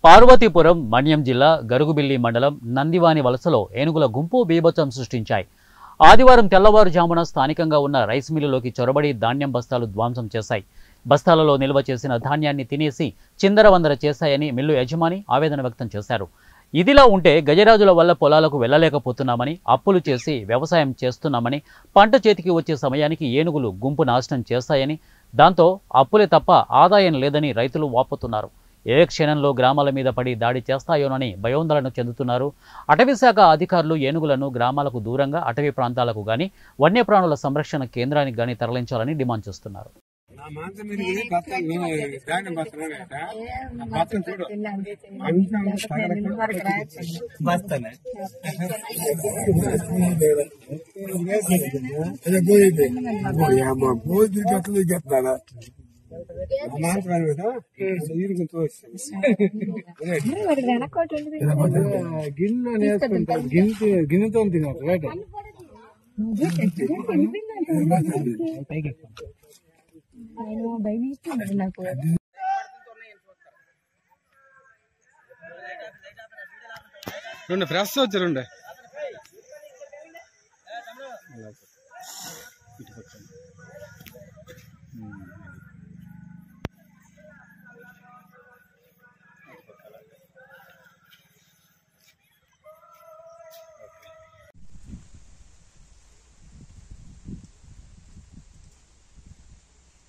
పార్వతీపురం మన్యం జిల్లా గరుగుబిల్లి మండలం నందివాని వలసలో ఏనుగుల గుంపు బీభత్సం సృష్టించాయి. ఆదివారం తెల్లవారుజామున స్థానికంగా ఉన్న రైస్ మిల్లులోకి చొరబడి ధాన్యం బస్తాలు ధ్వంసం చేశాయి. బస్తాలలో నిల్వ చేసిన ధాన్యాన్ని తినేసి చిందరవందర చేశాయని మిల్లు యజమాని ఆవేదన వ్యక్తం చేశారు. ఇదిలా ఉంటే గజరాజుల వల్ల పొలాలకు వెళ్లలేకపోతున్నామని, అప్పులు చేసి వ్యవసాయం చేస్తున్నామని, పంట చేతికి వచ్చే సమయానికి ఏనుగులు గుంపు నాశనం చేస్తాయని, దాంతో అప్పులే తప్ప ఆదాయం లేదని రైతులు వాపోతున్నారు. ఏ క్షణంలో గ్రామాల మీద పడి దాడి చేస్తాయోనని భయోందోళన చెందుతున్నారు. అటవీశాఖ అధికారులు ఏనుగులను గ్రామాలకు దూరంగా అటవీ ప్రాంతాలకు గాని, వన్యప్రాణుల సంరక్షణ కేంద్రానికి గాని తరలించాలని డిమాండ్ చేస్తున్నారు. గిన్నెతో తినదు రెండు ఫ్రెష్ వచ్చి రెండు